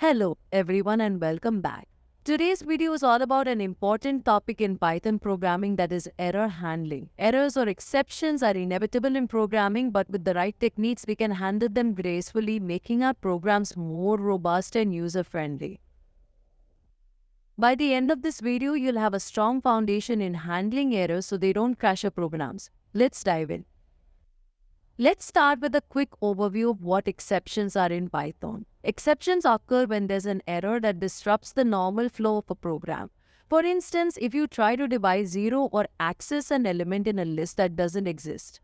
Hello everyone and welcome back. Today's video is all about an important topic in Python programming, that is error handling. Errors or exceptions are inevitable in programming, but with the right techniques we can handle them gracefully, making our programs more robust and user-friendly. By the end of this video, you'll have a strong foundation in handling errors so they don't crash your programs. Let's dive in. Let's start with a quick overview of what exceptions are in Python. Exceptions occur when there's an error that disrupts the normal flow of a program. For instance, if you try to divide 0 or access an element in a list that doesn't exist,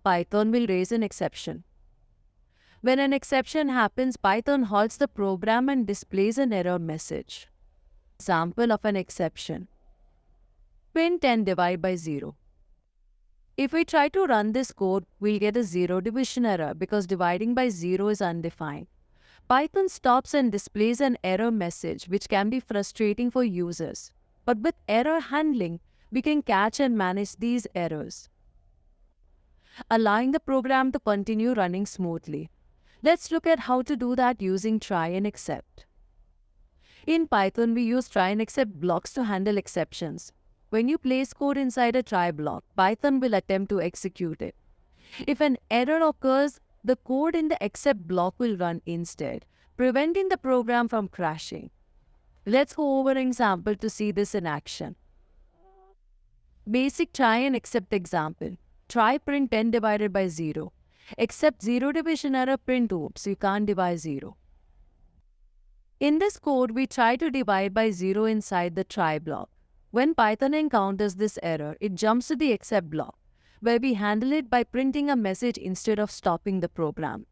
Python will raise an exception. When an exception happens, Python halts the program and displays an error message. Example of an exception: print and divide by 0. If we try to run this code, we'll get a zero division error because dividing by 0 is undefined. Python stops and displays an error message, which can be frustrating for users. But with error handling, we can catch and manage these errors, allowing the program to continue running smoothly. Let's look at how to do that using try and except. In Python, we use try and except blocks to handle exceptions. When you place code inside a try block, Python will attempt to execute it. If an error occurs, the code in the except block will run instead, preventing the program from crashing. Let's go over an example to see this in action. Basic try and except example. Try print 10 divided by 0. Except 0 division error, print oops, you can't divide 0. In this code, we try to divide by 0 inside the try block. When Python encounters this error, it jumps to the except block, where we handle it by printing a message instead of stopping the program.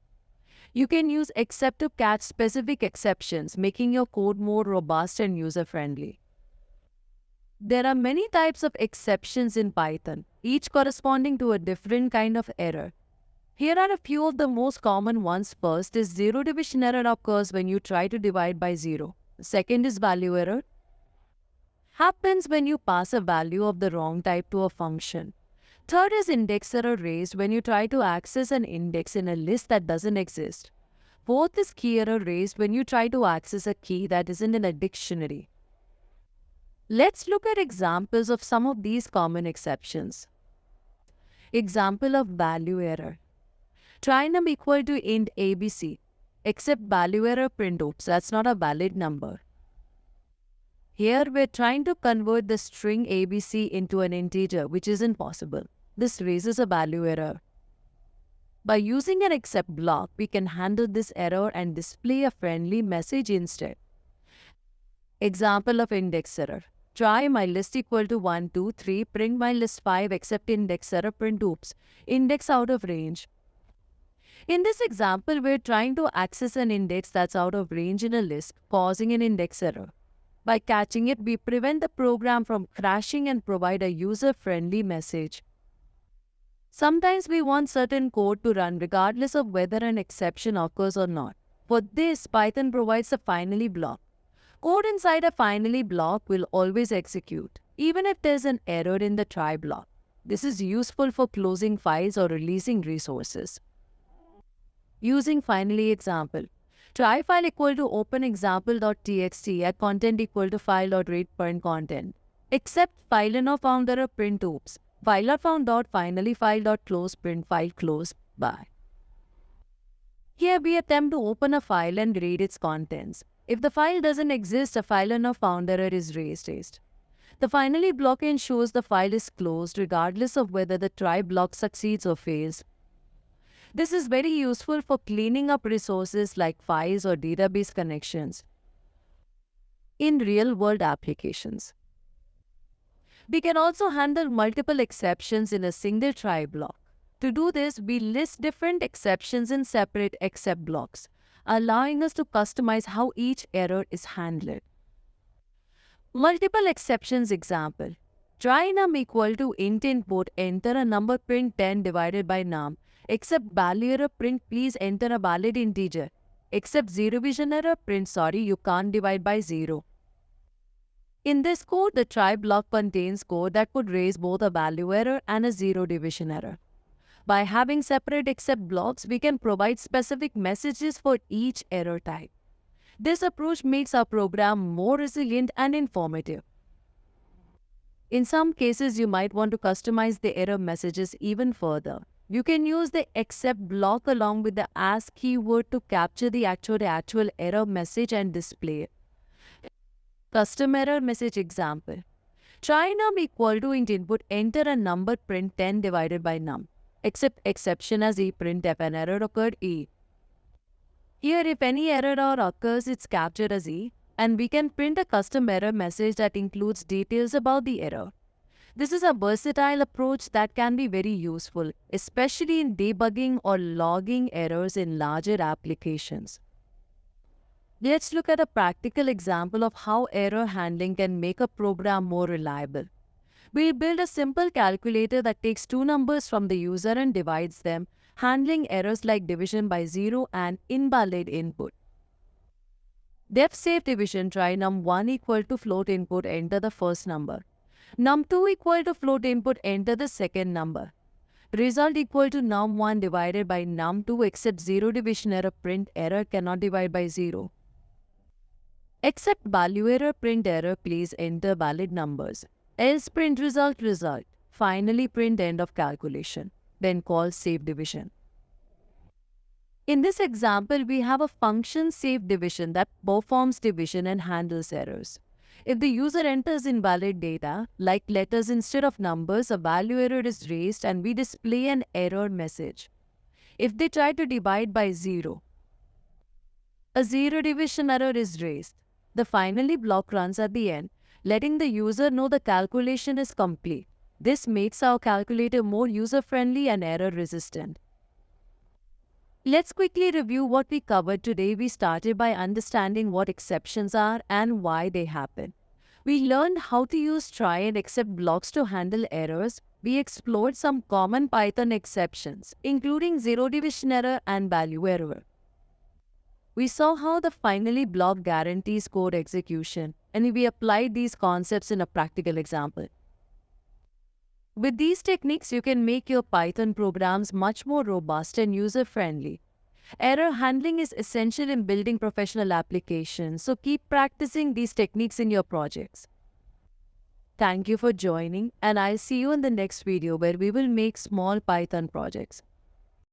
You can use except to catch specific exceptions, making your code more robust and user-friendly. There are many types of exceptions in Python, each corresponding to a different kind of error. Here are a few of the most common ones. First is zero division error occurs when you try to divide by 0. Second is value error. Happens when you pass a value of the wrong type to a function. Third is index error raised when you try to access an index in a list that doesn't exist. Fourth is key error raised when you try to access a key that isn't in a dictionary. Let's look at examples of some of these common exceptions. Example of value error. Try num equal to int abc, except value error, print oops, that's not a valid number. Here we're trying to convert the string ABC into an integer, which isn't possible. This raises a value error. By using an except block, we can handle this error and display a friendly message instead. Example of index error. Try my list equal to 1, 2, 3, print my list 5, except index error, print oops, index out of range. In this example, we're trying to access an index that's out of range in a list, causing an index error. By catching it, we prevent the program from crashing and provide a user-friendly message. Sometimes we want certain code to run regardless of whether an exception occurs or not. For this, Python provides a finally block. Code inside a finally block will always execute, even if there's an error in the try block. This is useful for closing files or releasing resources. Using finally example. Try file equal to open example.txt at content equal to file.read.content. Except file and not found error, print oops. File not found dot finally file dot close, print file close by. Here we attempt to open a file and read its contents. If the file doesn't exist, a file and not found error is raised. The finally block ensures the file is closed regardless of whether the try block succeeds or fails. This is very useful for cleaning up resources like files or database connections in real-world applications. We can also handle multiple exceptions in a single try block. To do this, we list different exceptions in separate except blocks, allowing us to customize how each error is handled. Multiple exceptions example. Try num equal to int input, enter a number, print 10 divided by num. Except value error, print please enter a valid integer. Except zero division error, print sorry you can't divide by 0. In this code, the try block contains code that could raise both a value error and a zero division error. By having separate except blocks, we can provide specific messages for each error type. This approach makes our program more resilient and informative. In some cases, you might want to customize the error messages even further. You can use the except block along with the as keyword to capture the actual error message and display it. Custom error message example. Try num equal to int input, enter a number, print 10 divided by num. Except exception as e, print if an error occurred e. Here, if any error occurs, it's captured as e, and we can print a custom error message that includes details about the error. This is a versatile approach that can be very useful, especially in debugging or logging errors in larger applications. Let's look at a practical example of how error handling can make a program more reliable. We'll build a simple calculator that takes two numbers from the user and divides them, handling errors like division by 0 and invalid input. Def save division, try num1 equal to float input, enter the first number. Num2 equal to float input, enter the second number. Result equal to num1 divided by num2 except 0 division error, print error cannot divide by 0. Except value error, print error, please enter valid numbers. Else print result. Finally print end of calculation. Then call save division. In this example, we have a function save division that performs division and handles errors. If the user enters invalid data, like letters instead of numbers, a value error is raised and we display an error message. If they try to divide by 0, a 0 division error is raised. The finally block runs at the end, letting the user know the calculation is complete. This makes our calculator more user-friendly and error-resistant. Let's quickly review what we covered today. We started by understanding what exceptions are and why they happen. We learned how to use try and except blocks to handle errors. We explored some common Python exceptions, including 0 division error and value error. We saw how the finally block guarantees code execution, and we applied these concepts in a practical example. With these techniques, you can make your Python programs much more robust and user-friendly. Error handling is essential in building professional applications, so keep practicing these techniques in your projects. Thank you for joining, and I'll see you in the next video where we will make small Python projects.